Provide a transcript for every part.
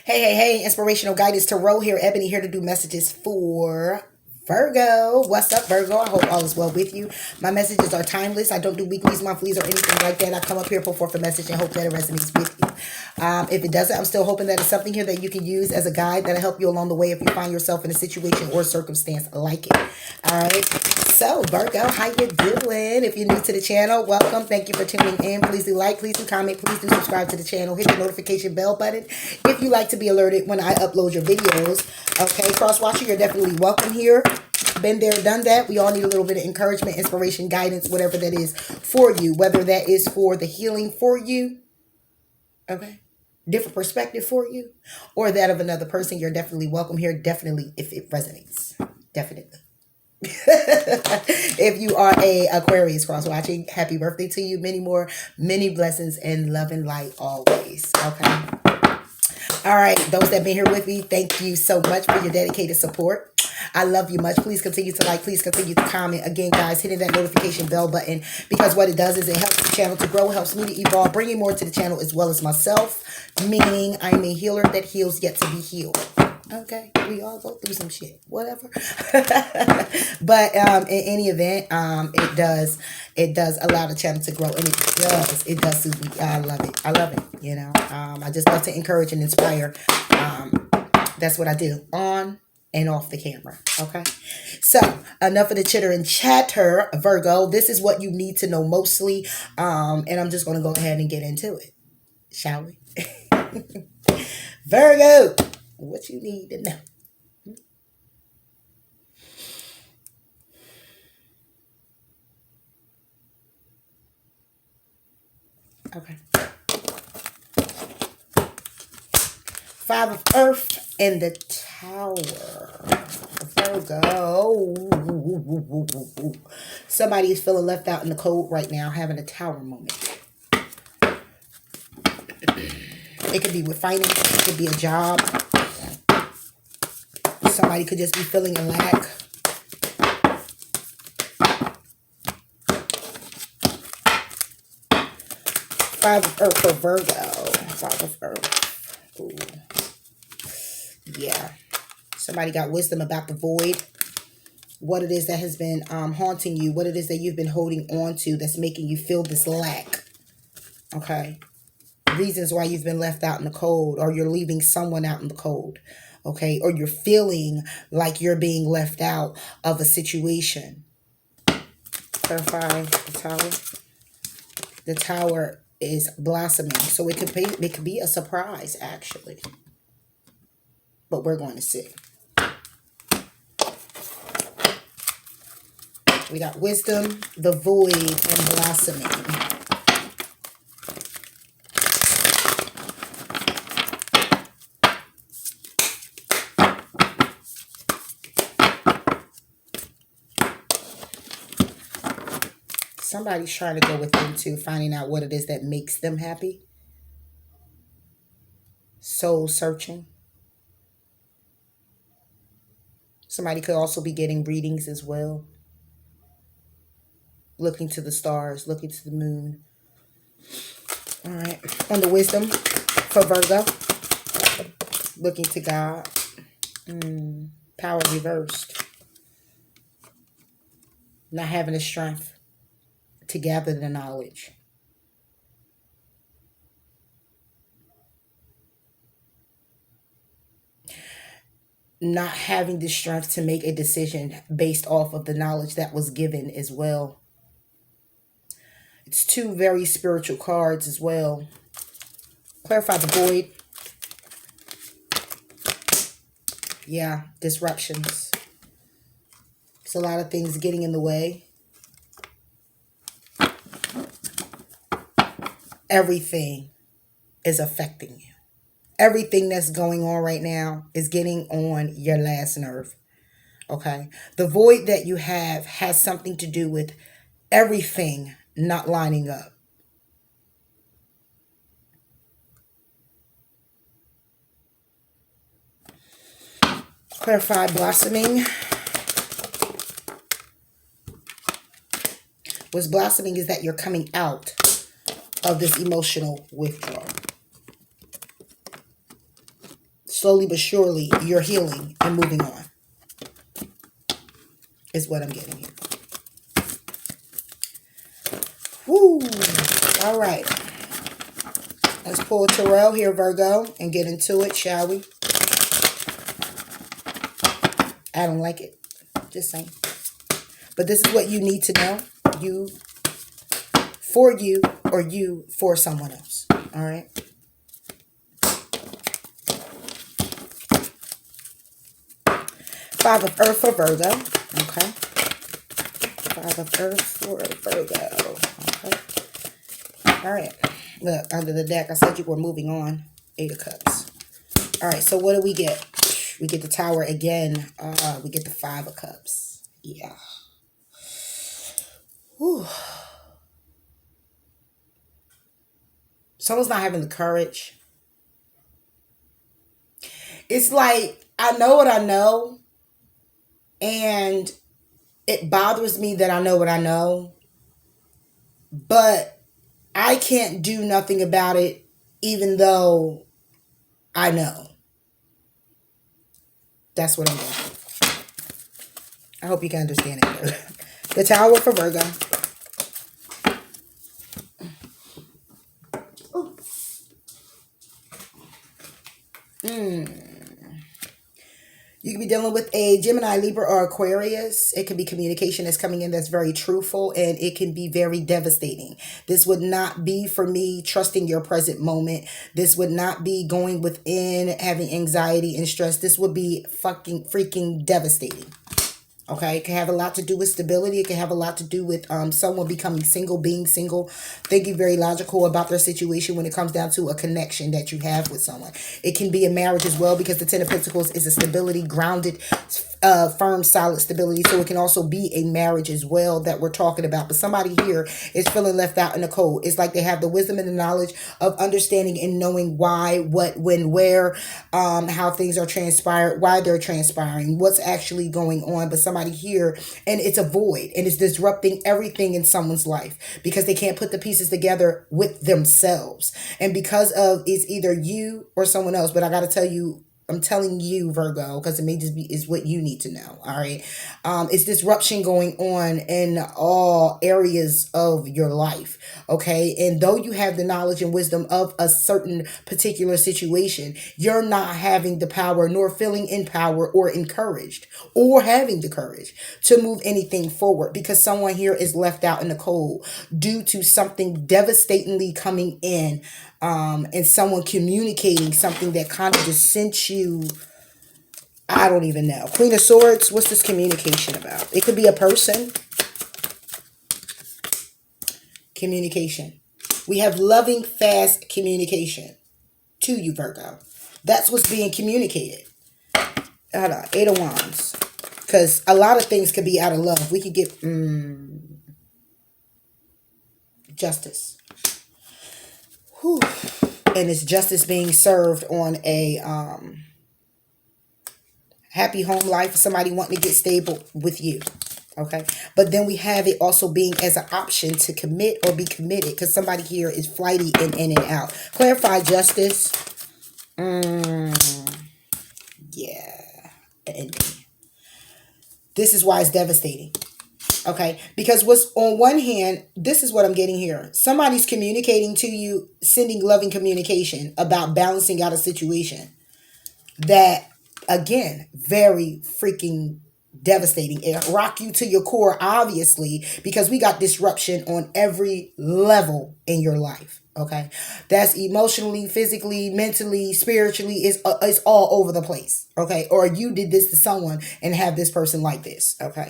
Hey, inspirational guidance tarot here. Ebony here to do messages for Virgo. What's up, Virgo? I hope all is well with you. My messages are timeless. I don't do weeklies, monthlies, or anything like that. I come up here, put forth a message, and hope that it resonates with you. If it doesn't, I'm still hoping that it's something here that you can use as a guide that'll help you along the way if you find yourself in a situation or circumstance like it. All right. So, Virgo, how you doing? If you're new to the channel, welcome. Thank you for tuning in. Please do like, please do comment, please do subscribe to the channel. Hit the notification bell button if you like to be alerted when I upload your videos. Okay, cross-watcher, you're definitely welcome here. Been there, done that. We all need a little bit of encouragement, inspiration, guidance, whatever that is for you. Whether that is for the healing for you, okay, different perspective for you, or that of another person, you're definitely welcome here. Definitely, if it resonates. Definitely. If you are a Aquarius cross watching, happy birthday to you. Many blessings and love and light always. Okay. All right. Those that have been here with me, thank you so much for your dedicated support. I love you much. Please continue to like. Please continue to comment. Again, guys, hitting that notification bell button, because what it does is it helps the channel to grow, helps me to evolve, bringing more to the channel as well as myself, meaning I'm a healer that heals yet to be healed. Okay, we all go through some shit, whatever. But in any event, it does allow the channel to grow, and it does suit me. I love it. You know, I just love to encourage and inspire. That's what I do on and off the camera. Okay, so enough of the chitter and chatter, Virgo. This is what you need to know mostly, and I'm just going to go ahead and get into it, shall we? Virgo, what you need to know. Okay. Five of Earth and the Tower. Virgo. Somebody is feeling left out in the cold right now, having a tower moment. It could be with finance. It could be a job. Somebody could just be feeling a lack. Five of Earth for Virgo. Five of Earth. Ooh. Yeah. Somebody got wisdom about the void. What it is that has been haunting you. What it is that you've been holding on to that's making you feel this lack. Okay. Reasons why you've been left out in the cold, or you're leaving someone out in the cold. Okay. Or you're feeling like you're being left out of a situation. Clarify the tower. The tower is blossoming. So it could be a surprise, actually. But we're going to see. We got wisdom, the void, and blossoming. Somebody's trying to go within to finding out what it is that makes them happy. Soul searching. Somebody could also be getting readings as well. Looking to the stars, looking to the moon. All right. On the wisdom for Virgo. Looking to God. Power reversed. Not having the strength to gather the knowledge. Not having the strength to make a decision based off of the knowledge that was given as well. It's two very spiritual cards as well. Clarify the void. Yeah, disruptions. It's a lot of things getting in the way. Everything is affecting you. Everything that's going on right now is getting on your last nerve. Okay? The void that you have has something to do with everything not lining up. Clarify blossoming. What's blossoming is that you're coming out of this emotional withdrawal. slowly but surely, you're healing and moving on. Is what I'm getting here. Woo! All right. Let's pull Tarot here, Virgo, and get into it, shall we? I don't like it. Just saying. But this is what you need to know. You for you, or you for someone else. All right. Five of Earth for Virgo. Okay. Five of Earth for Virgo. Okay. All right. Look, under the deck, I said you were moving on. Eight of Cups. All right. So what do we get? We get the Tower again. We get the Five of Cups. Yeah. Whew. Someone's not having the courage. It's like, I know what I know. And it bothers me that I know what I know. But I can't do nothing about it, even though I know. That's what I'm doing. I hope you can understand it. The Tower for Virgo. You could be dealing with a Gemini, Libra, or Aquarius. It could be communication that's coming in that's very truthful, and it can be very devastating. This would not be for me trusting your present moment. This would not be going within, having anxiety and stress. This would be fucking freaking devastating. Okay, it can have a lot to do with stability. It can have a lot to do with someone becoming single, being single, thinking very logical about their situation when it comes down to a connection that you have with someone. It can be a marriage as well, because the Ten of Pentacles is a stability, grounded, firm, solid stability. So it can also be a marriage as well that we're talking about. But somebody here is feeling left out in the cold. It's like they have the wisdom and the knowledge of understanding and knowing why, what, when, where, how things are transpired, why they're transpiring, what's actually going on. But somebody here, and it's a void, and it's disrupting everything in someone's life because they can't put the pieces together with themselves. And because of, it's either you or someone else. But I got to tell you, I'm telling you, Virgo, because it may just be, is what you need to know. All right. It's disruption going on in all areas of your life. Okay. And though you have the knowledge and wisdom of a certain particular situation, you're not having the power, nor feeling in power, or encouraged, or having the courage to move anything forward, because someone here is left out in the cold due to something devastatingly coming in. And someone communicating something that kind of just sent you, I don't even know. Queen of Swords, what's this communication about? It could be a person. Communication. We have loving, fast communication to you, Virgo. That's what's being communicated. Hold on, Eight of Wands. Because a lot of things could be out of love. We could get justice. Whew. And it's justice being served on a happy home life, somebody wanting to get stable with you. Okay. But then we have it also being as an option to commit or be committed, because somebody here is flighty and in and out. Clarify justice. Yeah. Ending. This is why it's devastating. Okay, because what's on one hand, this is what I'm getting here. Somebody's communicating to you, sending loving communication about balancing out a situation that, again, very freaking devastating. It rock you to your core, obviously, because we got disruption on every level in your life. Okay, that's emotionally, physically, mentally, spiritually. It's all over the place. Okay, or you did this to someone and have this person like this. Okay.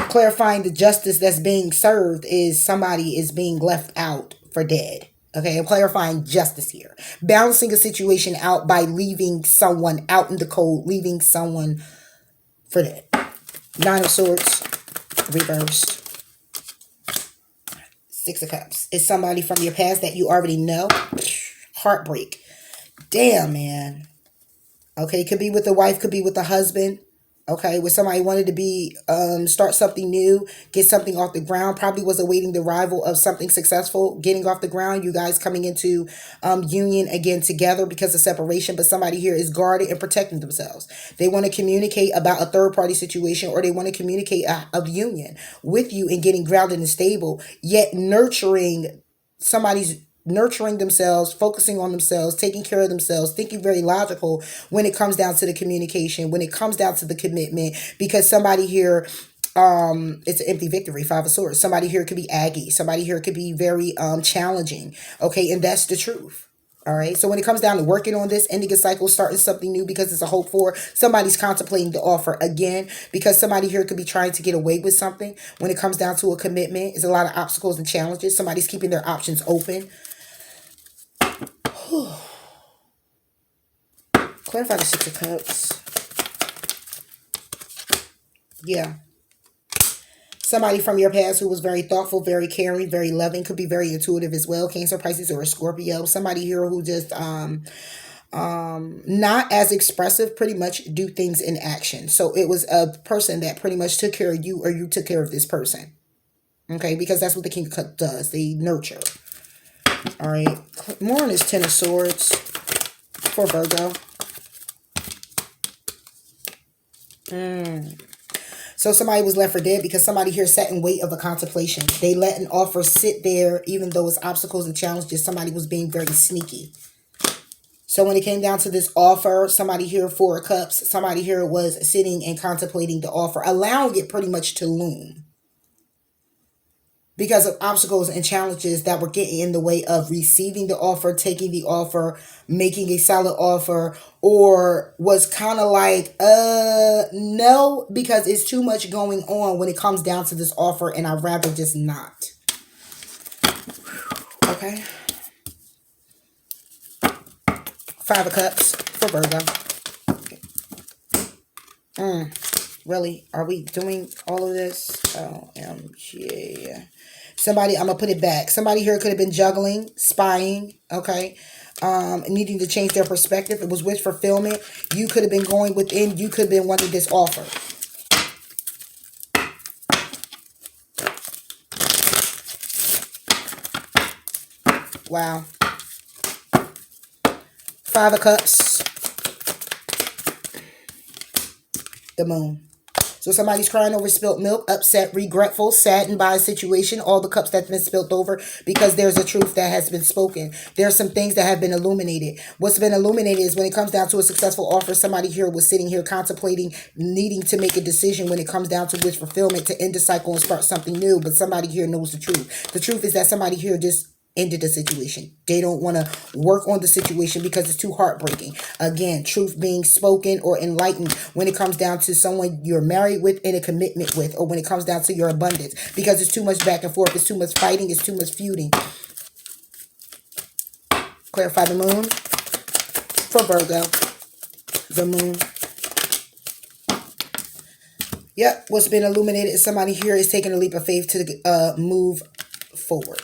Clarifying the justice that's being served is somebody is being left out for dead. Okay, I'm clarifying justice here. Balancing a situation out by leaving someone out in the cold, leaving someone for dead. Nine of Swords, reversed. Six of Cups. It's somebody from your past that you already know. Heartbreak. Damn, man. Okay, could be with the wife, could be with the husband. Okay, where somebody wanted to be start something new, get something off the ground, probably was awaiting the arrival of something successful getting off the ground, you guys coming into union again together because of separation. But somebody here is guarded and protecting themselves. They want to communicate about a third party situation, or they want to communicate a union with you and getting grounded and stable, yet somebody's nurturing themselves, focusing on themselves, taking care of themselves, thinking very logical when it comes down to the communication, when it comes down to the commitment, because somebody here, it's an empty victory, Five of Swords. Somebody here could be aggy. Somebody here could be very challenging. Okay, and that's the truth. All right. So when it comes down to working on this, ending a cycle, starting something new because it's a hope for, somebody's contemplating the offer again, because somebody here could be trying to get away with something. When it comes down to a commitment, there's a lot of obstacles and challenges. Somebody's keeping their options open. Clarify the Six of Cups. Yeah. Somebody from your past who was very thoughtful, very caring, very loving, could be very intuitive as well. Cancer, Pisces, or a Scorpio. Somebody here who just not as expressive, pretty much do things in action. So it was a person that pretty much took care of you, or you took care of this person. Okay, because that's what the King of Cups does. They nurture. All right. More on this Ten of Swords for Virgo. So somebody was left for dead because somebody here sat in wait of a contemplation. They let an offer sit there, even though it's obstacles and challenges. Somebody was being very sneaky. So when it came down to this offer, somebody here, Four of Cups, somebody here was sitting and contemplating the offer, allowing it pretty much to loom, because of obstacles and challenges that were getting in the way of receiving the offer, taking the offer, making a solid offer, or was kind of like, no, because it's too much going on when it comes down to this offer, and I'd rather just not. Okay. Five of Cups for Virgo. Really? Are we doing all of this? OMG. Somebody, I'm going to put it back. Somebody here could have been juggling, spying, okay? Needing to change their perspective. It was wish fulfillment. You could have been going within. You could have been wanting this offer. Wow. Five of Cups. The Moon. So somebody's crying over spilt milk, upset, regretful, saddened by a situation, all the cups that's been spilt over, because there's a truth that has been spoken. There are some things that have been illuminated. What's been illuminated is when it comes down to a successful offer, somebody here was sitting here contemplating, needing to make a decision when it comes down to wish fulfillment, to end the cycle and start something new. But somebody here knows the truth. The truth is that somebody here just ended the situation. They don't want to work on the situation because it's too heartbreaking. Again, truth being spoken or enlightened when it comes down to someone you're married with, in a commitment with, or when it comes down to your abundance, because it's too much back and forth, it's too much fighting, it's too much feuding. Clarify the Moon for Virgo. The Moon. Yep, what's been illuminated is somebody here is taking a leap of faith to move forward,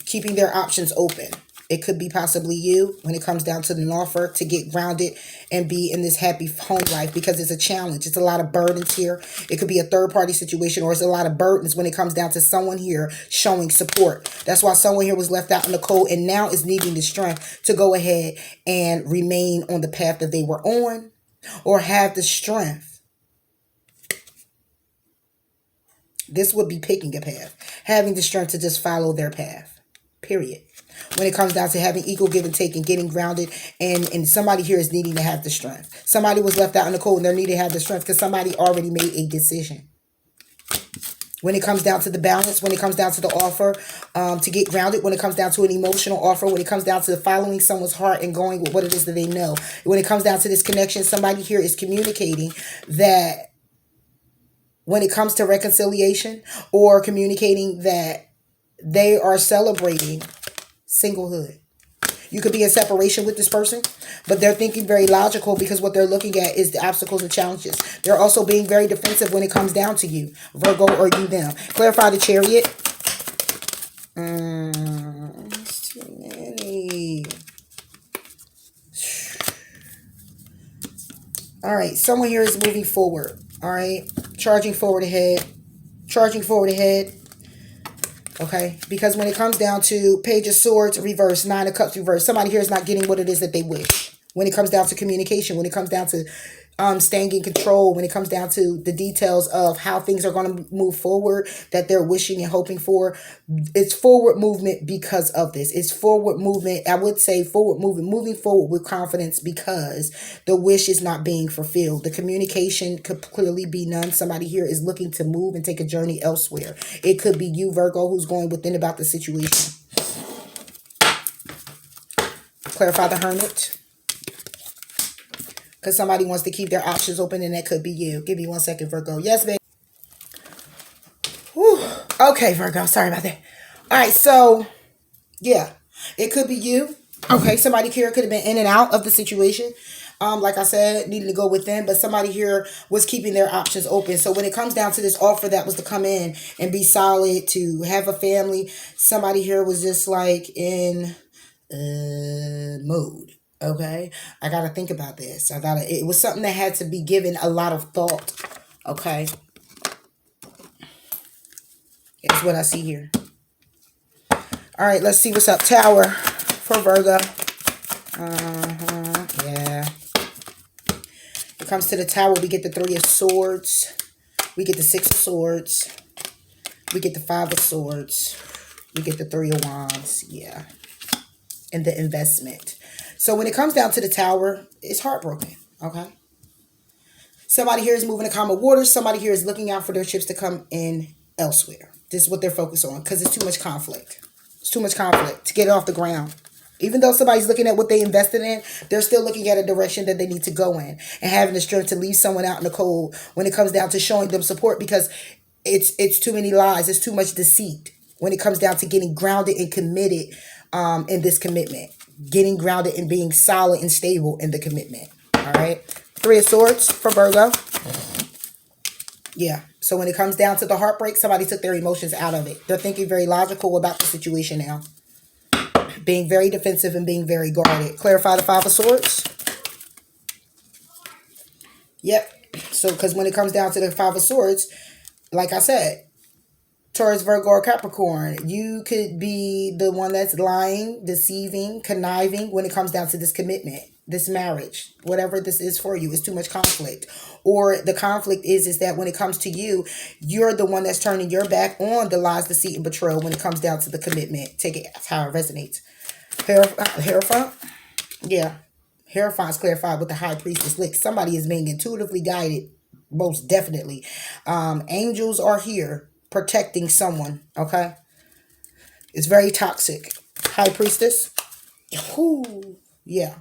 keeping their options open. It could be possibly you when it comes down to an offer to get grounded and be in this happy home life, because it's a challenge. It's a lot of burdens here. It could be a third party situation, or it's a lot of burdens when it comes down to someone here showing support. That's why someone here was left out in the cold and now is needing the strength to go ahead and remain on the path that they were on, or have the strength. This would be picking a path, having the strength to just follow their path. Period. When it comes down to having equal give and take and getting grounded, and somebody here is needing to have the strength. Somebody was left out in the cold and they're needing to have the strength because somebody already made a decision. When it comes down to the balance, when it comes down to the offer to get grounded, when it comes down to an emotional offer, when it comes down to following someone's heart and going with what it is that they know. When it comes down to this connection, somebody here is communicating that when it comes to reconciliation, or communicating that they are celebrating singlehood. You could be in separation with this person, but they're thinking very logical, because what they're looking at is the obstacles and challenges. They're also being very defensive when it comes down to you, Virgo, or you them. Clarify the Chariot. It's too many. All right. Someone here is moving forward. All right. Charging forward ahead. Charging forward ahead. Okay. Because when it comes down to Page of Swords reverse, Nine of Cups reverse, somebody here is not getting what it is that they wish. When it comes down to communication, when it comes down to staying in control, when it comes down to the details of how things are going to move forward that they're wishing and hoping for, it's forward movement because of this. It's forward movement. I would say forward movement, moving forward with confidence because the wish is not being fulfilled. The communication could clearly be none. Somebody here is looking to move and take a journey elsewhere. It could be you, Virgo, who's going within about the situation. Clarify the Hermit. Because somebody wants to keep their options open, and that could be you. Give me 1 second, Virgo. Yes, babe. Whew. Okay, Virgo. Sorry about that. All right, so, yeah. It could be you. Okay, somebody here could have been in and out of the situation. Like I said, needed to go within, but somebody here was keeping their options open. So when it comes down to this offer that was to come in and be solid, to have a family, somebody here was just like in mood. Okay, I gotta think about this. It was something that had to be given a lot of thought. Okay, it's what I see here. All right, let's see what's up. Tower for Virgo. Yeah. It comes to the Tower, we get the Three of Swords. We get the Six of Swords. We get the Five of Swords. We get the Three of Wands. Yeah. And the investment. So when it comes down to the Tower, it's heartbroken. Okay. Somebody here is moving to calmer waters. Somebody here is looking out for their ships to come in elsewhere. This is what they're focused on because it's too much conflict. It's too much conflict to get it off the ground. Even though somebody's looking at what they invested in, they're still looking at a direction that they need to go in and having the strength to leave someone out in the cold when it comes down to showing them support because it's too many lies. It's too much deceit when it comes down to getting grounded and committed in this commitment. Getting grounded and being solid and stable in the commitment. All right. Three of Swords for Virgo. Yeah. So when it comes down to the heartbreak, somebody took their emotions out of it. They're thinking very logical about the situation now. Being very defensive and being very guarded. Clarify the Five of Swords. Yep. So because when it comes down to the Five of Swords, like I said, Taurus, Virgo, or Capricorn, you could be the one that's lying, deceiving, conniving when it comes down to this commitment, this marriage, whatever this is for you. It's too much conflict. Or the conflict is that when it comes to you, you're the one that's turning your back on the lies, deceit, and betrayal when it comes down to the commitment. Take it as how it resonates. Hierophant? Yeah. Hierophant's clarified with the High Priestess. Look, somebody is being intuitively guided, most definitely. Angels are here protecting someone, okay? It's very toxic. High Priestess. Ooh, yeah,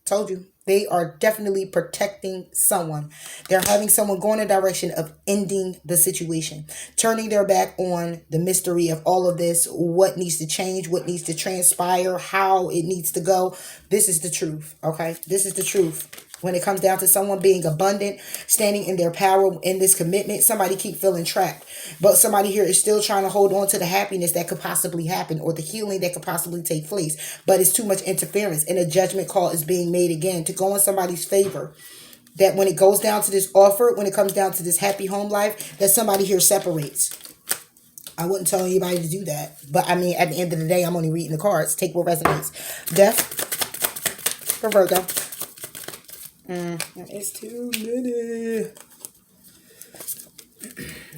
told you. They are definitely protecting someone. They're having someone go in a direction of ending the situation, turning their back on the mystery of all of this, what needs to change, what needs to transpire, how it needs to go. This is the truth, okay? This is the truth. When it comes down to someone being abundant, standing in their power in this commitment, somebody keep feeling trapped. But somebody here is still trying to hold on to the happiness that could possibly happen or the healing that could possibly take place. But it's too much interference and a judgment call is being made again to go in somebody's favor. That when it goes down to this offer, when it comes down to this happy home life, that somebody here separates. I wouldn't tell anybody to do that. But I mean, at the end of the day, I'm only reading the cards. Take what resonates. Death for Virgo. It's too many.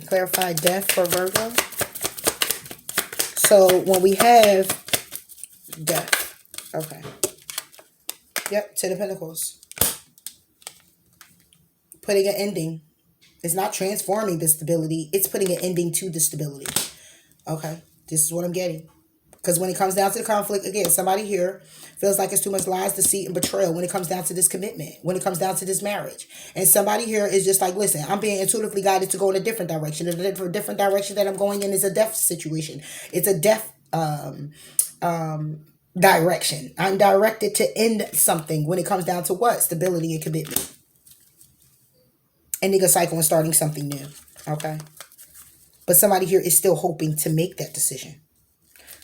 Clarify death for Virgo. So when we have death, okay. Yep, Ten of Pentacles. Putting an ending. It's not transforming the stability. It's putting an ending to the stability. Okay, this is what I'm getting. Because when it comes down to the conflict, again, somebody here feels like it's too much lies, deceit, and betrayal when it comes down to this commitment, when it comes down to this marriage. And somebody here is just like, listen, I'm being intuitively guided to go in a different direction. And a different direction that I'm going in is a death situation. It's a death direction. I'm directed to end something when it comes down to what? Stability and commitment. Ending a cycle and starting something new. Okay? But somebody here is still hoping to make that decision.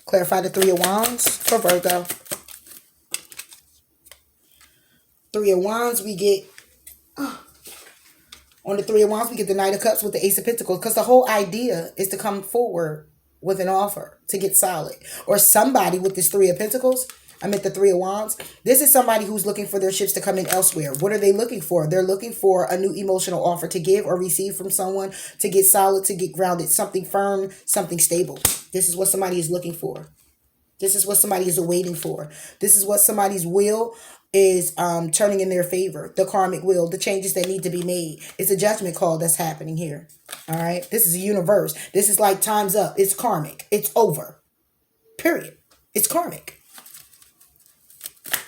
Clarify the Three of Wands for Virgo. Three of Wands, we get On the Three of Wands, we get the Knight of Cups with the Ace of Pentacles, because the whole idea is to come forward with an offer to get solid. Or somebody with this Three of Pentacles, I meant the Three of Wands. This is somebody who's looking for their ships to come in elsewhere. What are they looking for? They're looking for a new emotional offer to give or receive from someone to get solid, to get grounded, something firm, something stable. This is what somebody is looking for. This is what somebody is awaiting for. This is what somebody's will is turning in their favor. The karmic will, the changes that need to be made. It's a judgment call that's happening here. All right. This is a universe. This is like time's up. It's karmic. It's over. Period. It's karmic.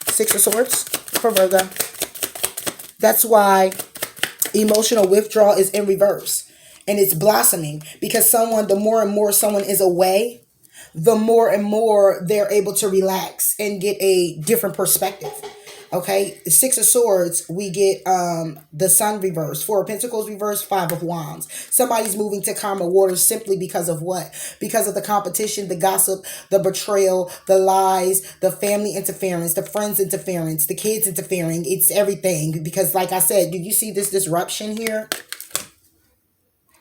Six of Swords for Virgo. That's why emotional withdrawal is in reverse. And it's blossoming because the more and more someone is away, the more and more they're able to relax and get a different perspective. Okay, Six of Swords, we get the Sun reverse, Four of Pentacles reverse, Five of Wands. Somebody's moving to calmer waters simply because of what? Because of the competition, the gossip, the betrayal, the lies, the family interference, the friends interference, the kids interfering. It's everything. Because like I said, do you see this disruption here?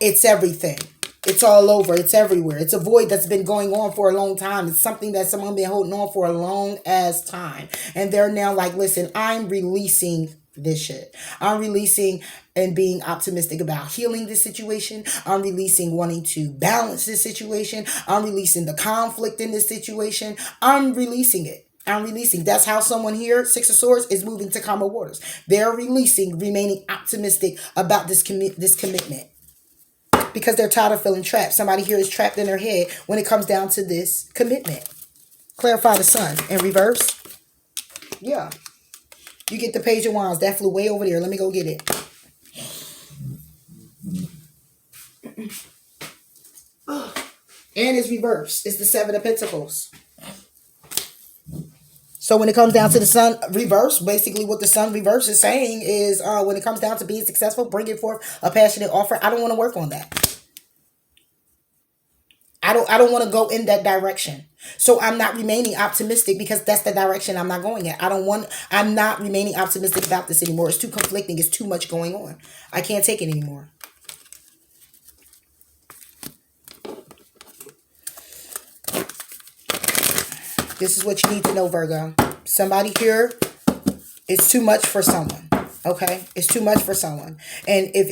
It's everything. It's all over. It's everywhere. It's a void that's been going on for a long time. It's something that someone been holding on for a long ass time. And they're now like, listen, I'm releasing this shit. I'm releasing and being optimistic about healing this situation. I'm releasing wanting to balance this situation. I'm releasing the conflict in this situation. I'm releasing it. I'm releasing. That's how someone here, Six of Swords, is moving to calmer waters. They're releasing, remaining optimistic about this commitment. Because they're tired of feeling trapped. Somebody here is trapped in their head when it comes down to this commitment. Clarify the Sun in reverse. Yeah. You get the Page of Wands. That flew way over there. Let me go get it. And it's reverse. It's the Seven of Pentacles. So when it comes down to the Sun reverse, basically what the Sun reverse is saying is when it comes down to being successful, bringing forth a passionate offer, I don't want to work on that. I don't want to go in that direction. So I'm not remaining optimistic because that's the direction I'm not going at. I'm not remaining optimistic about this anymore. It's too conflicting. It's too much going on. I can't take it anymore. This is what you need to know, Virgo. Somebody here, it's too much for someone. Okay? It's too much for someone. And if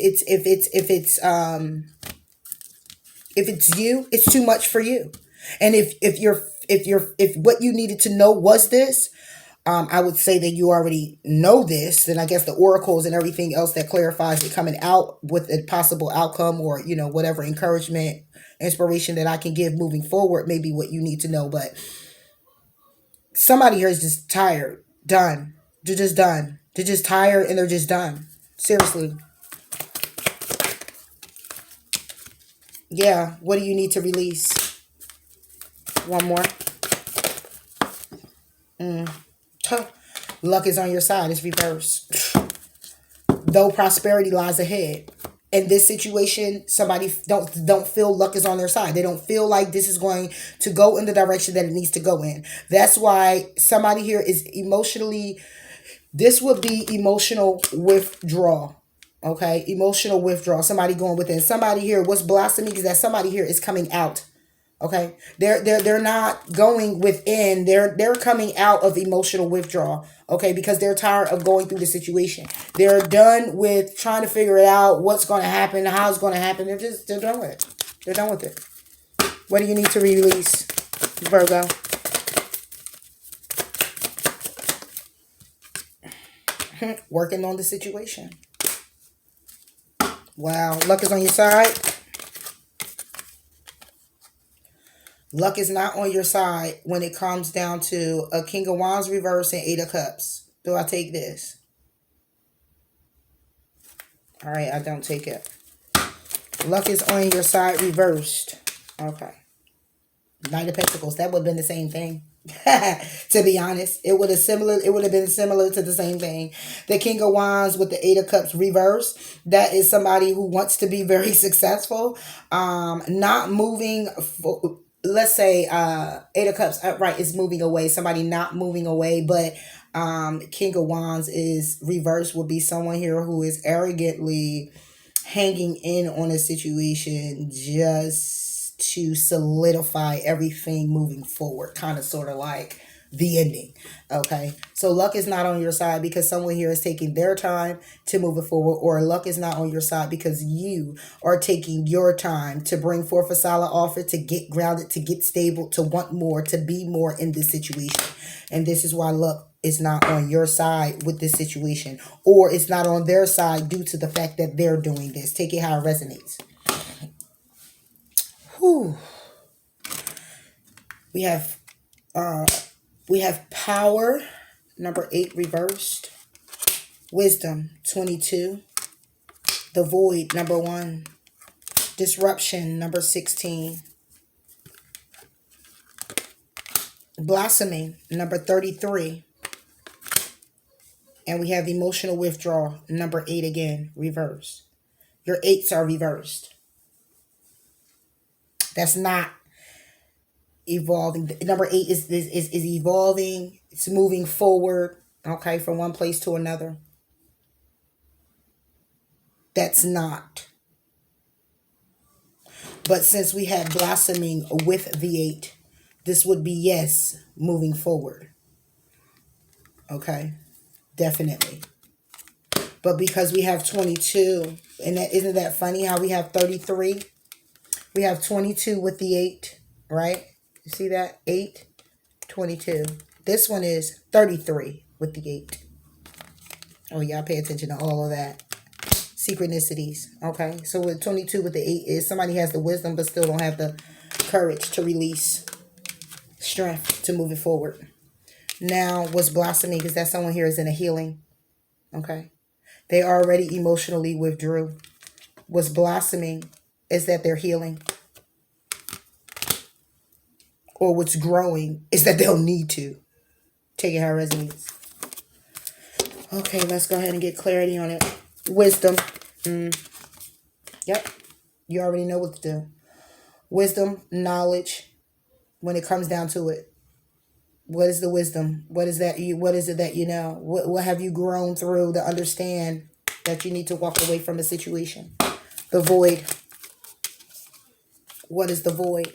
it's you, it's too much for you. And if what you needed to know was this, I would say that you already know this. Then I guess the oracles and everything else that clarifies it coming out with a possible outcome or, whatever encouragement, inspiration that I can give moving forward may be what you need to know. But somebody here is just tired, done. They're just done. They're just tired and they're just done. Seriously. Yeah, what do you need to release? One more. Luck is on your side. It's reversed. Though prosperity lies ahead. In this situation, somebody don't feel luck is on their side. They don't feel like this is going to go in the direction that it needs to go in. That's why somebody here is emotionally, this would be emotional withdrawal. Okay, emotional withdrawal. Somebody going within. Somebody here, what's blossoming is that somebody here is coming out. Okay, they're not going within. They're coming out of emotional withdrawal. Okay, because they're tired of going through the situation. They're done with trying to figure it out. What's going to happen? How it's going to happen? They're done with it. They're done with it. What do you need to release, Virgo? Working on the situation. Wow, luck is on your side. Luck is not on your side when it comes down to a King of Wands reverse and Eight of Cups. Do I take this? All right, I don't take it. Luck is on your side reversed. Okay. Knight of Pentacles. That would have been the same thing. To be honest, it would have been similar to the same thing. The King of Wands with the Eight of Cups reverse, that is somebody who wants to be very successful, not moving let's say Eight of Cups upright is moving away, somebody not moving away, but King of Wands is reversed, would be someone here who is arrogantly hanging in on a situation just to solidify everything moving forward, kind of sort of like the ending. Okay, so luck is not on your side because someone here is taking their time to move it forward, or luck is not on your side because you are taking your time to bring forth a solid offer, to get grounded, to get stable, to want more, to be more in this situation. And this is why luck is not on your side with this situation, or it's not on their side due to the fact that they're doing this. Take it how it resonates. Whew. We have power, number 8 reversed. Wisdom, 22. The void, number 1. Disruption, number 16. Blossoming, number 33. And we have emotional withdrawal, number 8 again, reversed. Your 8s are reversed. That's not evolving. Number 8 is evolving. It's moving forward, okay, from one place to another. That's not. But since we have blossoming with the 8, this would be yes, moving forward. Okay, definitely. But because we have 22, and that isn't that funny how we have 33? We have 22 with the 8, right? You see that? 8, 22. This one is 33 with the 8. Oh, y'all pay attention to all of that. Synchronicities. Okay, so with 22 with the 8 is somebody has the wisdom but still don't have the courage to release strength to move it forward. Now, what's blossoming is that someone here is in a healing. Okay, they already emotionally withdrew. What's blossoming is that they're healing. Or what's growing is that they'll need to. Take it how it resonates. Okay, let's go ahead and get clarity on it. Wisdom. Yep. You already know what to do. Wisdom, knowledge. When it comes down to it. What is the wisdom? What is that? What is it that you know? What have you grown through to understand that you need to walk away from a situation? The void. What is the void?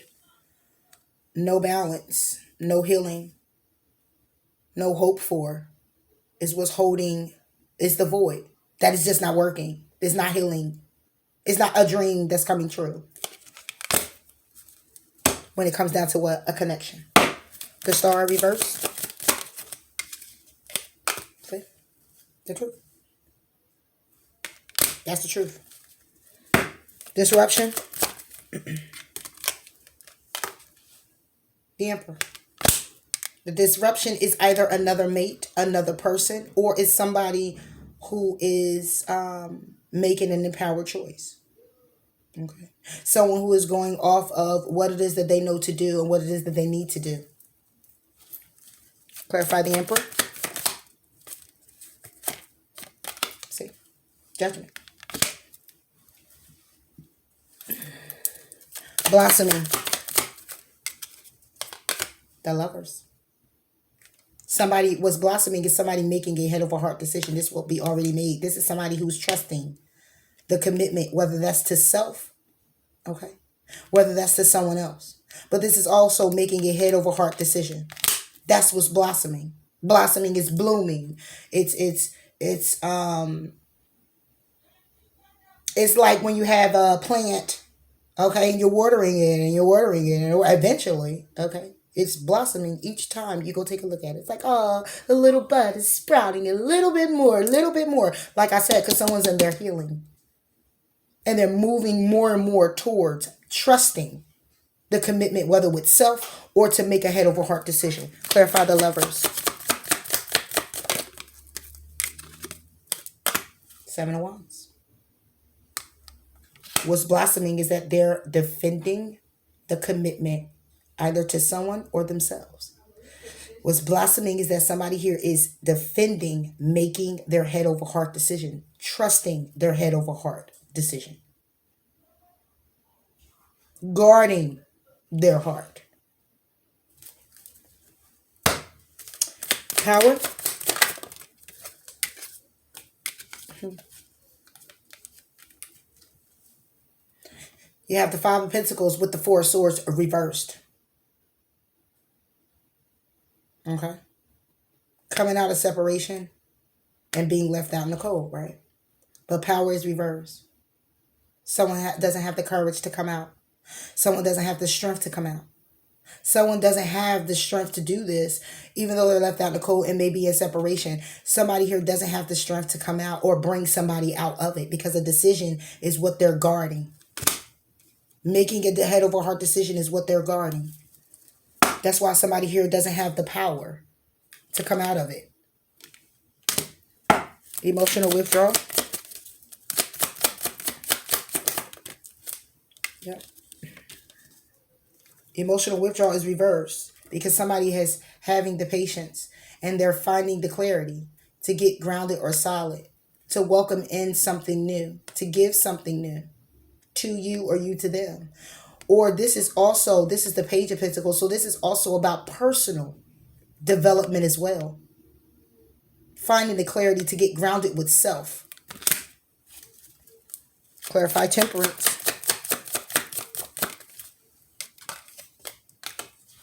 No balance. No healing. No hope for. Is what's holding. Is the void. That is just not working. It's not healing. It's not a dream that's coming true. When it comes down to what? A connection. The star reversed. See? The truth. That's the truth. Disruption. The Emperor. The disruption is either another mate, another person, or is somebody who is making an empowered choice. Okay. Someone who is going off of what it is that they know to do and what it is that they need to do. Clarify the Emperor. See? Judgment. Blossoming. The Lovers. Somebody was blossoming is somebody making a head over heart decision. This will be already made. This is somebody who's trusting the commitment, whether that's to self, okay, whether that's to someone else. But this is also making a head over heart decision. That's what's blossoming. Blossoming is blooming. It's like when you have a plant, okay, and you're watering it and you're watering it, and eventually, okay, it's blossoming each time you go take a look at it. It's like, oh, the little bud is sprouting a little bit more, a little bit more. Like I said, because someone's in their healing. And they're moving more and more towards trusting the commitment, whether with self or to make a head over heart decision. Clarify the Lovers. 7 of Wands. What's blossoming is that they're defending the commitment either to someone or themselves. What's blossoming is that somebody here is defending making their head over heart decision, trusting their head over heart decision, guarding their heart. Power. You have the Five of Pentacles with the Four of Swords reversed. Okay. Coming out of separation and being left out in the cold, right? But power is reversed. Someone doesn't have the courage to come out. Someone doesn't have the strength to come out. Someone doesn't have the strength to do this, even though they're left out in the cold and maybe in separation. Somebody here doesn't have the strength to come out or bring somebody out of it because a decision is what they're guarding. Making a head over heart decision is what they're guarding. That's why somebody here doesn't have the power to come out of it. Emotional withdrawal. Yep. Emotional withdrawal is reversed because somebody is having the patience and they're finding the clarity to get grounded or solid, to welcome in something new, to give something new to you or you to them. Or this is the Page of Pentacles. So this is also about personal development as well. Finding the clarity to get grounded with self. Clarify Temperance.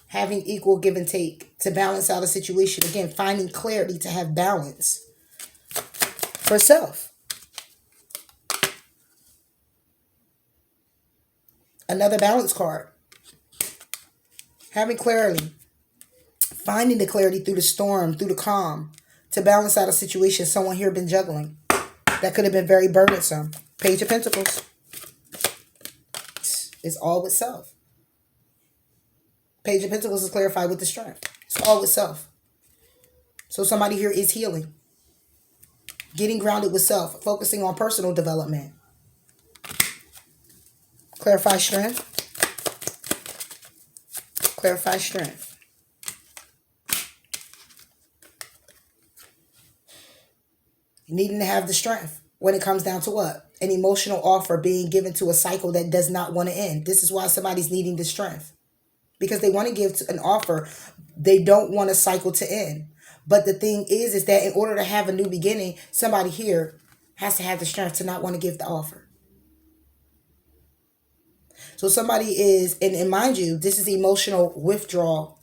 Having equal give and take to balance out a situation. Again, finding clarity to have balance for self. Another balance card. Having clarity. Finding the clarity through the storm, through the calm, to balance out a situation someone here been juggling. That could have been very burdensome. Page of Pentacles. It's all with self. Page of Pentacles is clarified with the strength. It's all with self. So somebody here is healing. Getting grounded with self. Focusing on personal development. Clarify strength. Clarify strength. Needing to have the strength when it comes down to what? An emotional offer being given to a cycle that does not want to end. This is why somebody's needing the strength. Because they want to give an offer. They don't want a cycle to end. But the thing is that in order to have a new beginning, somebody here has to have the strength to not want to give the offer. So somebody is, and mind you, this is emotional withdrawal.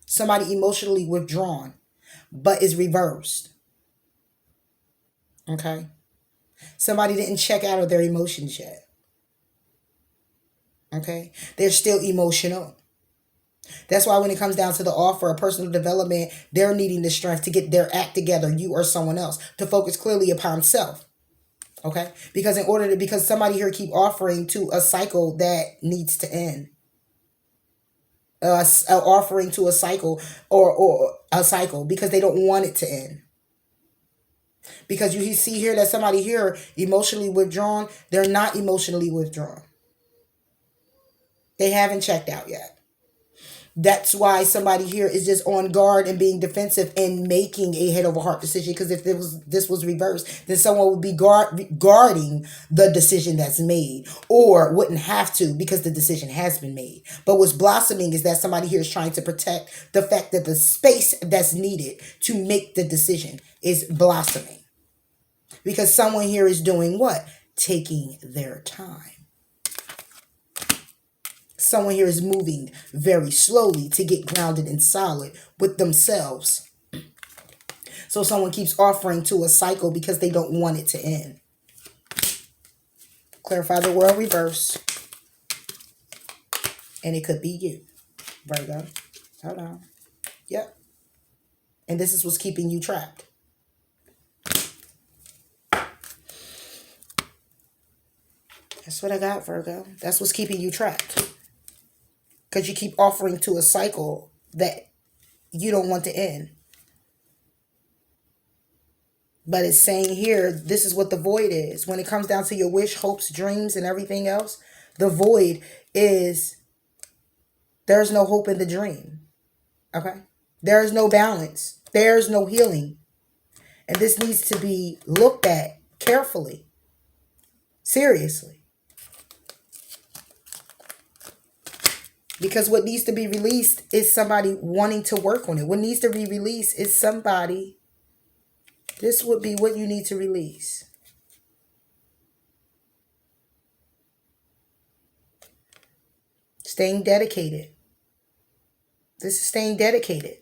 Somebody emotionally withdrawn, but is reversed. Okay? Somebody didn't check out of their emotions yet. Okay? They're still emotional. That's why when it comes down to the offer of personal development, they're needing the strength to get their act together, you or someone else, to focus clearly upon self. Okay? Because somebody here keep offering to a cycle that needs to end. Offering to a cycle or a cycle because they don't want it to end. Because you see here that somebody here emotionally withdrawn, they're not emotionally withdrawn. They haven't checked out yet. That's why somebody here is just on guard and being defensive and making a head over heart decision. Because if this was reversed, then someone would be guarding the decision that's made, or wouldn't have to because the decision has been made. But what's blossoming is that somebody here is trying to protect the fact that the space that's needed to make the decision is blossoming. Because someone here is doing what? Taking their time. Someone here is moving very slowly to get grounded and solid with themselves. So someone keeps offering to a cycle because they don't want it to end. Clarify the world reverse. And it could be you, Virgo. Hold on. Yep. And this is what's keeping you trapped. That's what I got, Virgo. That's what's keeping you trapped. Because you keep offering to a cycle that you don't want to end. But it's saying here, this is what the void is. When it comes down to your wish, hopes, dreams, and everything else, the void is there's no hope in the dream. Okay? There's no balance. There's no healing. And this needs to be looked at carefully. Seriously. Because what needs to be released is somebody wanting to work on it. What needs to be released is somebody. This would be what you need to release. Staying dedicated. This is staying dedicated.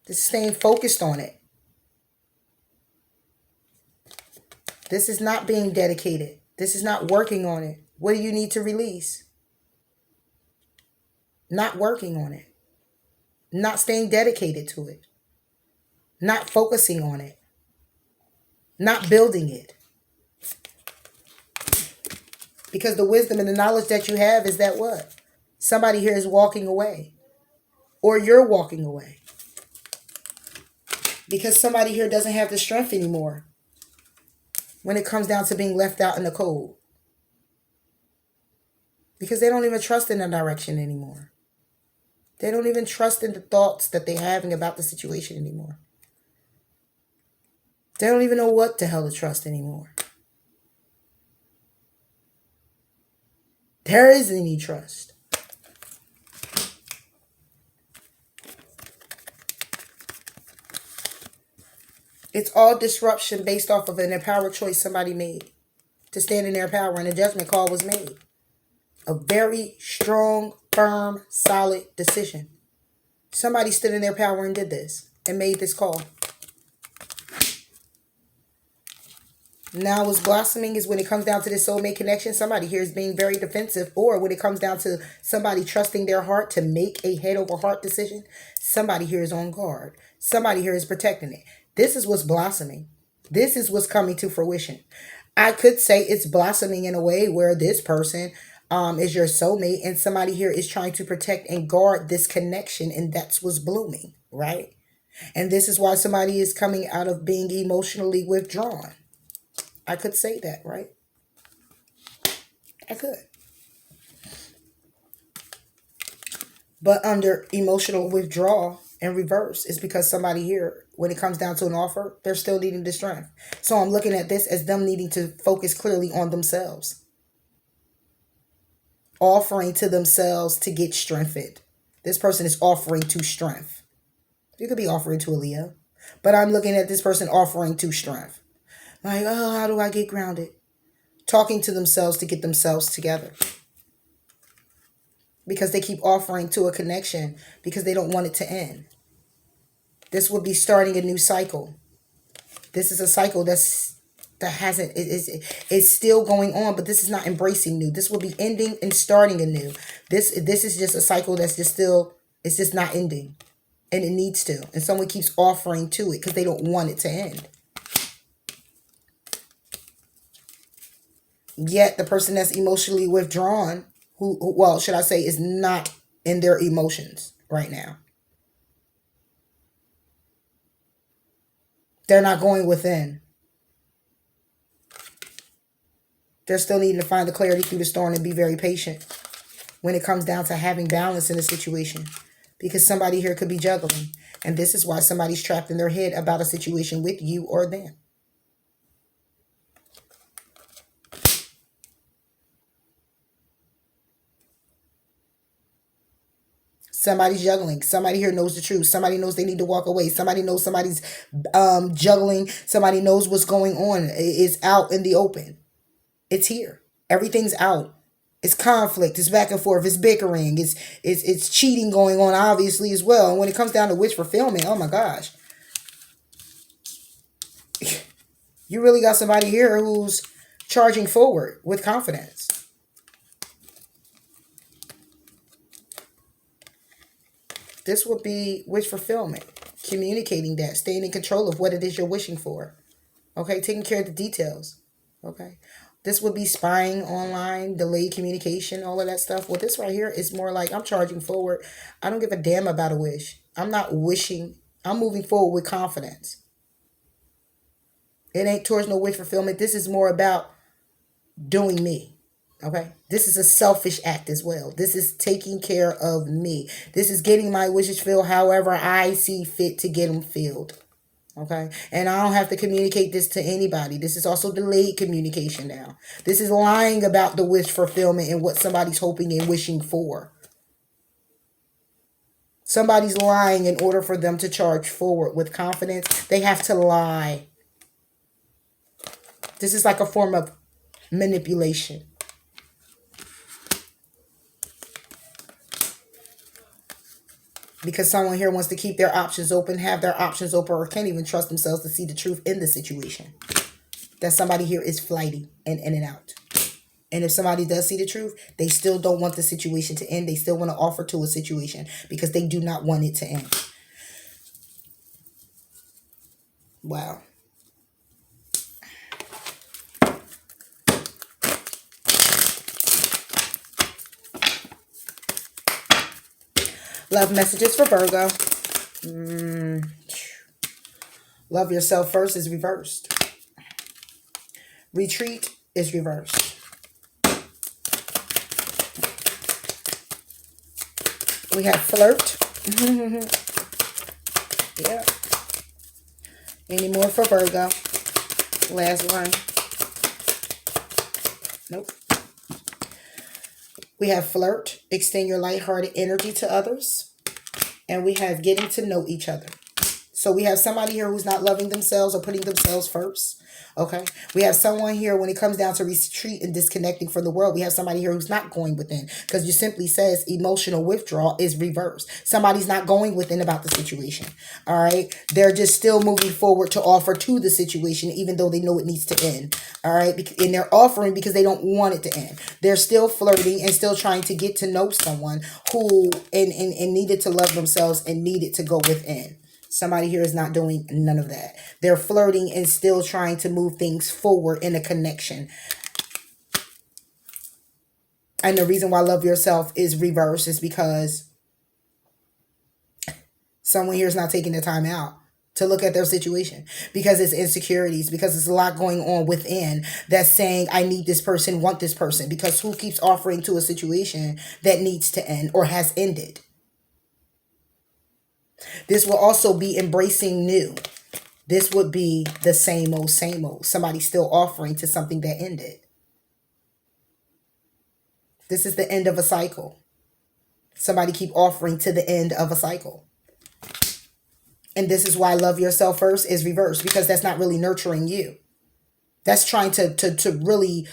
This is staying focused on it. This is not being dedicated. This is not working on it. What do you need to release? Not working on it. Not staying dedicated to it. Not focusing on it. Not building it. Because the wisdom and the knowledge that you have is that what? Somebody here is walking away. Or you're walking away. Because somebody here doesn't have the strength anymore when it comes down to being left out in the cold. Because they don't even trust in the direction anymore. They don't even trust in the thoughts that they're having about the situation anymore. They don't even know what the hell to trust anymore. There isn't any trust. It's all disruption based off of an empowered choice somebody made to stand in their power, and a judgment call was made. A very strong, firm, solid decision. Somebody stood in their power and did this and made this call. Now what's blossoming is when it comes down to this soulmate connection, somebody here is being very defensive, or when it comes down to somebody trusting their heart to make a head over heart decision, somebody here is on guard. Somebody here is protecting it. This is what's blossoming. This is what's coming to fruition. I could say it's blossoming in a way where this person is your soulmate, and somebody here is trying to protect and guard this connection, and that's what's blooming, right? And this is why somebody is coming out of being emotionally withdrawn. I could say that, right? I could. But under emotional withdrawal and reverse is because somebody here, when it comes down to an offer, they're still needing the strength. So I'm looking at this as them needing to focus clearly on themselves. Offering to themselves to get strengthened. This person is offering to strength. You could be offering to a Leo. But I'm looking at this person offering to strength. Like, oh, how do I get grounded? Talking to themselves to get themselves together. Because they keep offering to a connection because they don't want it to end. This would be starting a new cycle. This is a cycle that hasn't, it's still going on, but this is not embracing new. This will be ending and starting anew. This is just a cycle that's just still, it's just not ending. And it needs to. And someone keeps offering to it because they don't want it to end. Yet the person that's emotionally withdrawn, well, should I say, is not in their emotions right now. They're not going within. They're still needing to find the clarity through the storm and be very patient when it comes down to having balance in a situation. Because somebody here could be juggling. And this is why somebody's trapped in their head about a situation with you or them. Somebody's juggling. Somebody here knows the truth. Somebody knows they need to walk away. Somebody knows somebody's juggling. Somebody knows what's going on. It's out in the open. It's here. Everything's out. It's conflict. It's back and forth. It's bickering. It's cheating going on, obviously, as well. And when it comes down to wish fulfillment, oh my gosh. You really got somebody here who's charging forward with confidence. This would be wish fulfillment. Communicating that. Staying in control of what it is you're wishing for. Okay? Taking care of the details. Okay? This would be spying online, delayed communication, all of that stuff. Well, this right here is more like I'm charging forward. I don't give a damn about a wish. I'm not wishing. I'm moving forward with confidence. It ain't towards no wish fulfillment. This is more about doing me. Okay, this is a selfish act as well. This is taking care of me. This is getting my wishes filled however I see fit to get them filled. Okay, and I don't have to communicate this to anybody. This is also delayed communication now. This is lying about the wish fulfillment and what somebody's hoping and wishing for. Somebody's lying in order for them to charge forward with confidence. They have to lie. This is like a form of manipulation. Because someone here wants to keep their options open, have their options open, or can't even trust themselves to see the truth in the situation. That somebody here is flighty and in and out. And if somebody does see the truth, they still don't want the situation to end. They still want to offer to a situation because they do not want it to end. Wow. Love messages for Virgo. Love yourself first is reversed. Retreat is reversed. We have flirt. Yeah. Any more for Virgo? Last one. Nope. We have flirt. Extend your lighthearted energy to others. And we have getting to know each other. So we have somebody here who's not loving themselves or putting themselves first. Okay. We have someone here when it comes down to retreat and disconnecting from the world. We have somebody here who's not going within because you simply says emotional withdrawal is reversed. Somebody's not going within about the situation. All right. They're just still moving forward to offer to the situation, even though they know it needs to end. All right. And they're offering because they don't want it to end. They're still flirting and still trying to get to know someone who and needed to love themselves and needed to go within. Somebody here is not doing none of that. They're flirting and still trying to move things forward in a connection. And the reason why love yourself is reversed is because someone here is not taking the time out to look at their situation because it's insecurities, because there's a lot going on within that's saying, I need this person, want this person, because who keeps offering to a situation that needs to end or has ended? This will also be embracing new. This would be the same old, same old. Somebody still offering to something that ended. This is the end of a cycle. Somebody keep offering to the end of a cycle. And this is why love yourself first is reversed, because that's not really nurturing you. That's trying to really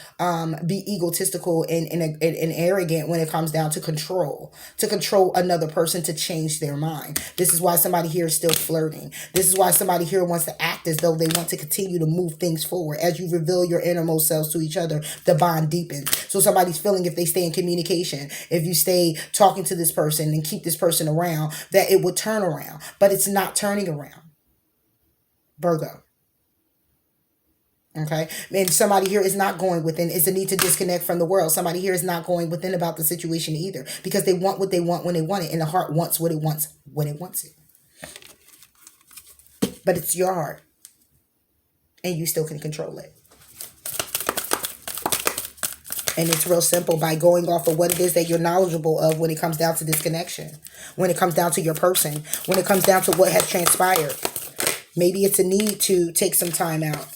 be egotistical and arrogant when it comes down to control another person to change their mind. This is why somebody here is still flirting. This is why somebody here wants to act as though they want to continue to move things forward. As you reveal your innermost selves to each other, the bond deepens. So somebody's feeling if they stay in communication, if you stay talking to this person and keep this person around, that it would turn around. But it's not turning around. Virgo. Okay. And somebody here is not going within. It's a need to disconnect from the world. Somebody here is not going within about the situation either, because they want what they want when they want it. And the heart wants what it wants when it wants it. But it's your heart. And you still can control it. And it's real simple by going off of what it is that you're knowledgeable of when it comes down to this connection. When it comes down to your person. When it comes down to what has transpired. Maybe it's a need to take some time out.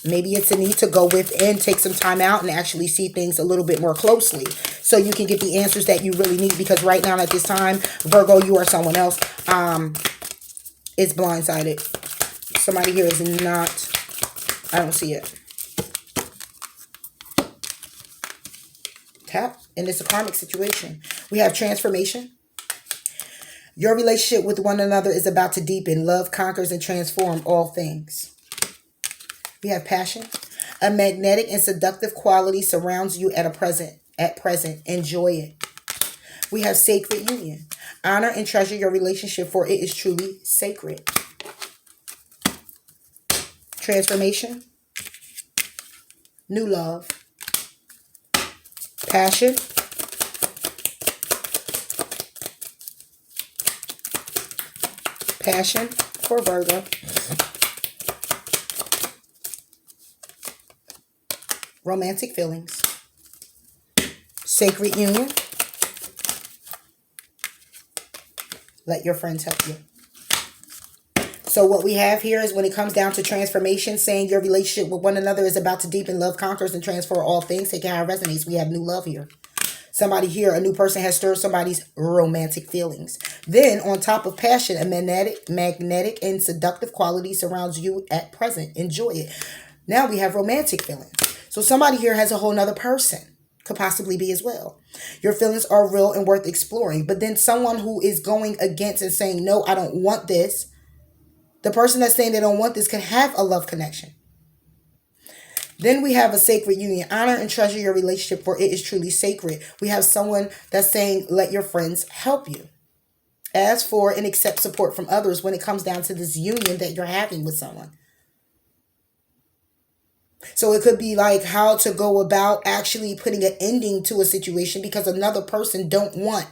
Maybe it's a need to go within, take some time out and actually see things a little bit more closely so you can get the answers that you really need. Because right now at this time, Virgo, you are someone else. It's blindsided. Somebody here is not, I don't see it. Tap. And it's a karmic situation. We have transformation. Your relationship with one another is about to deepen. Love conquers and transforms all things. We have passion. A magnetic and seductive quality surrounds you at present. Enjoy it. We have sacred union. Honor and treasure your relationship, for it is truly sacred. Transformation. New love. Passion. Passion for Virgo. Romantic feelings. Sacred union. Let your friends help you. So what we have here is when it comes down to transformation, saying your relationship with one another is about to deepen. Love conquers and transfer all things. Take how it resonates. We have new love here. Somebody here, a new person has stirred somebody's romantic feelings. Then on top of passion, a magnetic and seductive quality surrounds you at present. Enjoy it. Now we have romantic feelings. So somebody here has a whole nother person. could possibly be as well. Your feelings are real and worth exploring. But then someone who is going against and saying, no, I don't want this, the person that's saying they don't want this can have a love connection. Then we have a sacred union. Honor and treasure your relationship, for it is truly sacred. We have someone that's saying, let your friends help you. Ask for and accept support from others when it comes down to this union that you're having with someone. So it could be like how to go about actually putting an ending to a situation because another person don't want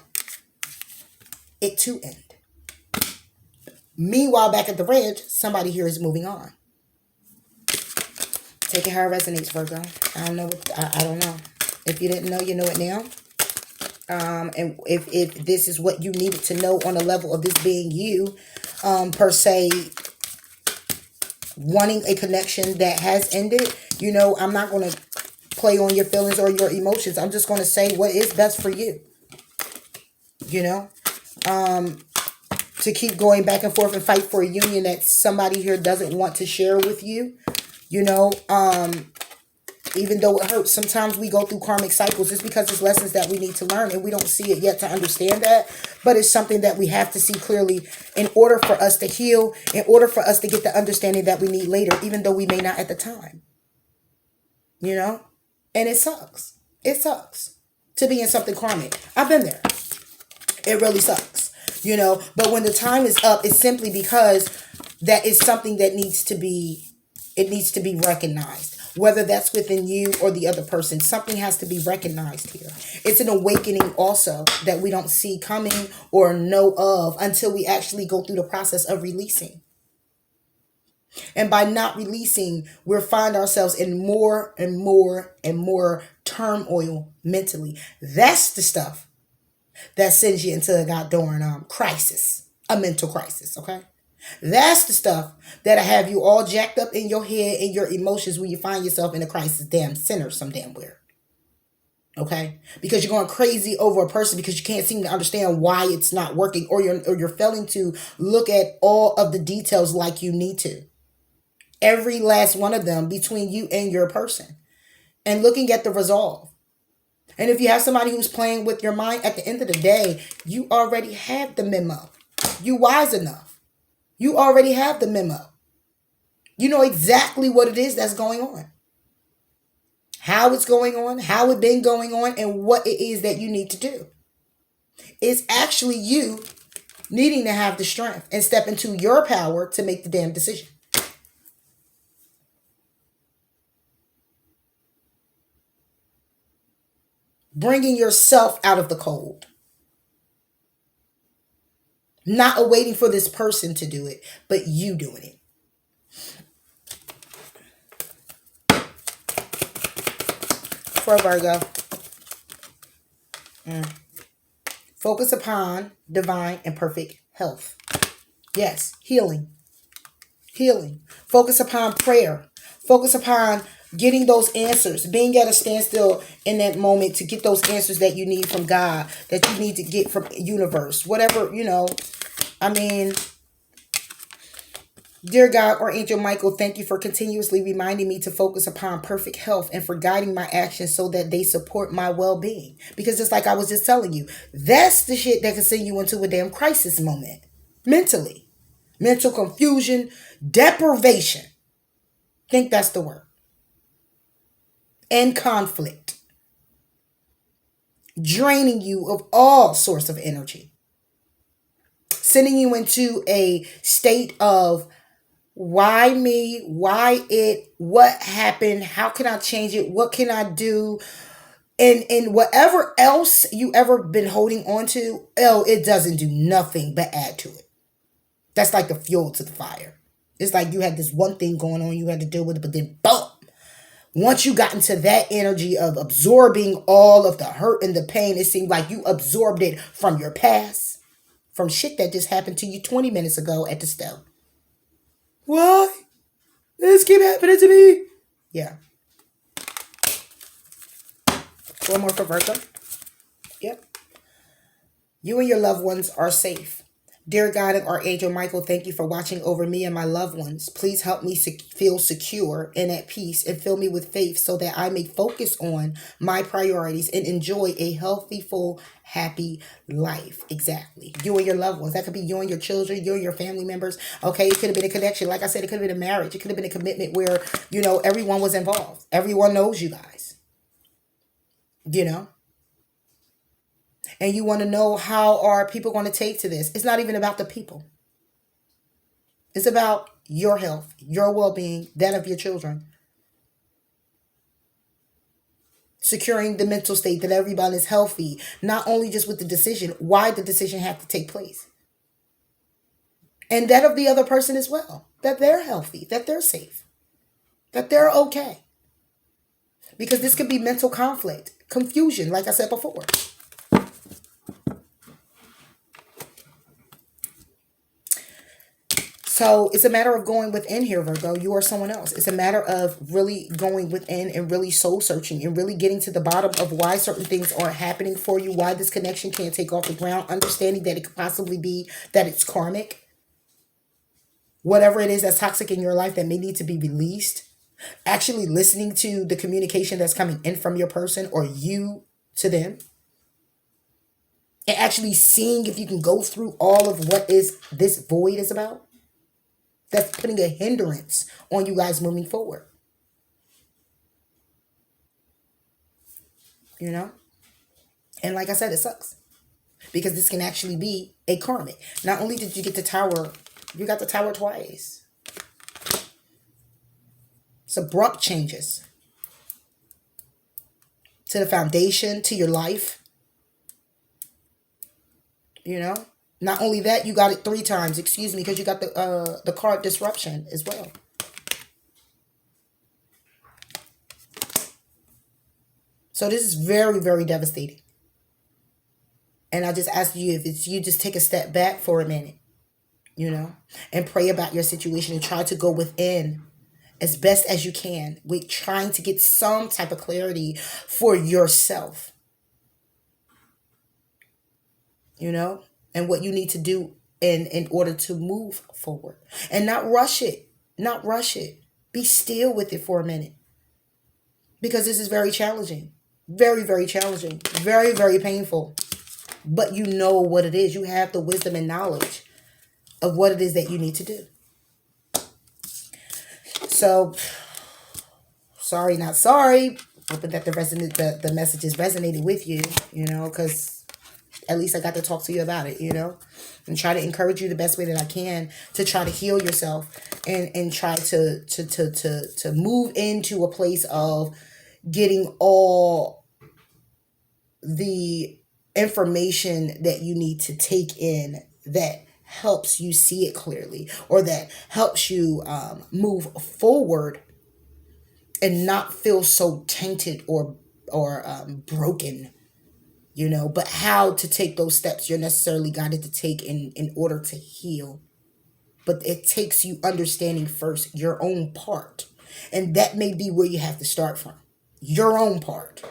it to end. Meanwhile, back at the ranch, somebody here is moving on. Take it how it resonates, Virgo. I don't know. I don't know. If you didn't know, you know it now. And if this is what you needed to know on the level of this being you, per se, wanting a connection that has ended, you know, I'm not going to play on your feelings or your emotions. I'm just going to say what is best for you. You know, to keep going back and forth and fight for a union that somebody here doesn't want to share with you. You know, even though it hurts, sometimes we go through karmic cycles. It's because it's lessons that we need to learn and we don't see it yet to understand that. But it's something that we have to see clearly in order for us to heal, in order for us to get the understanding that we need later, even though we may not at the time. You know, and it sucks. It sucks to be in something karmic. I've been there. It really sucks, you know, but when the time is up, it's simply because that is something that needs to be, it needs to be recognized. Whether that's within you or the other person, something has to be recognized here. It's an awakening also that we don't see coming or know of until we actually go through the process of releasing. And by not releasing, we'll find ourselves in more and more and more turmoil mentally. That's the stuff that sends you into a goddamn crisis, a mental crisis, okay? That's the stuff that'll have you all jacked up in your head and your emotions when you find yourself in a crisis damn center some damn where. Okay? Because you're going crazy over a person because you can't seem to understand why it's not working, or you're failing to look at all of the details like you need to. Every last one of them between you and your person. And looking at the resolve. And if you have somebody who's playing with your mind, at the end of the day, you already have the memo. You wise enough. You already have the memo. You know exactly what it is that's going on. How it's going on, how it's been going on, and what it is that you need to do. It's actually you needing to have the strength and step into your power to make the damn decision. Bringing yourself out of the cold. Not awaiting for this person to do it, but you doing it. For Virgo. Focus upon divine and perfect health. Yes, healing. Healing. Focus upon prayer. Focus upon getting those answers. Being at a standstill in that moment to get those answers that you need from God, that you need to get from universe. Whatever, you know. I mean, dear God or Angel Michael, thank you for continuously reminding me to focus upon perfect health and for guiding my actions so that they support my well-being. Because it's like I was just telling you, that's the shit that can send you into a damn crisis moment. Mentally. Mental confusion, deprivation. I think that's the word. And conflict. Draining you of all sorts of energy. Sending you into a state of why me, why it, what happened, how can I change it, what can I do, and whatever else you ever been holding on to, it doesn't do nothing but add to it. That's like the fuel to the fire. It's like you had this one thing going on, you had to deal with it, but then boom. Once you got into that energy of absorbing all of the hurt and the pain, it seemed like you absorbed it from your past. From shit that just happened to you 20 minutes ago at the stove. Why? This keep happening to me. Yeah. One more for Virgo. Yep. You and your loved ones are safe. Dear God and Archangel Michael, thank you for watching over me and my loved ones. Please help me feel secure and at peace, and fill me with faith so that I may focus on my priorities and enjoy a healthy, full, happy life. Exactly. You and your loved ones. That could be you and your children, you and your family members. Okay. It could have been a connection. Like I said, it could have been a marriage. It could have been a commitment where, everyone was involved. Everyone knows you guys, you know? And you want to know, how are people going to take to this? It's not even about the people. It's about your health, your well-being, that of your children. Securing the mental state that everybody is healthy, not only just with the decision, why the decision had to take place. And that of the other person as well, that they're healthy, that they're safe, that they're okay. Because this could be mental conflict, confusion, like I said before. So it's a matter of going within here, Virgo. You are someone else. It's a matter of really going within and really soul searching and really getting to the bottom of why certain things aren't happening for you, why this connection can't take off the ground, understanding that it could possibly be that it's karmic. Whatever it is that's toxic in your life that may need to be released. Actually listening to the communication that's coming in from your person or you to them. And actually seeing if you can go through all of what is this void is about. That's putting a hindrance on you guys moving forward. You know? And like I said, it sucks. Because this can actually be a karmic. Not only did you get the tower, you got the tower twice. It's abrupt changes. To the foundation, to your life. You know? Not only that, you got it 3 times, excuse me, because you got the card disruption as well. So this is very, very devastating. And I just ask you, if it's you, just take a step back for a minute, and pray about your situation and try to go within as best as you can with trying to get some type of clarity for yourself, and what you need to do in order to move forward and not rush it, Be still with it for a minute, because this is very challenging, very, very challenging, very, very painful. But you know what it is. You have the wisdom and knowledge of what it is that you need to do. So, sorry, not sorry. Hoping that the messages resonated with you, because at least I got to talk to you about it, and try to encourage you the best way that I can to try to heal yourself and try to move into a place of getting all the information that you need to take in that helps you see it clearly, or that helps you move forward and not feel so tainted or broken, but how to take those steps you're necessarily guided to take in order to heal. But it takes you understanding first your own part, and that may be where you have to start from. Your own part,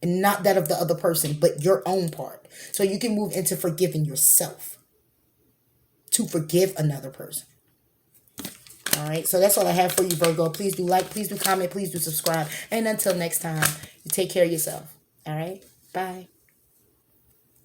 and not that of the other person, but your own part, so you can move into forgiving yourself to forgive another person. All right, so that's all I have for you, Virgo. Please do like, please do comment, please do subscribe. And until next time, you take care of yourself. All right, bye.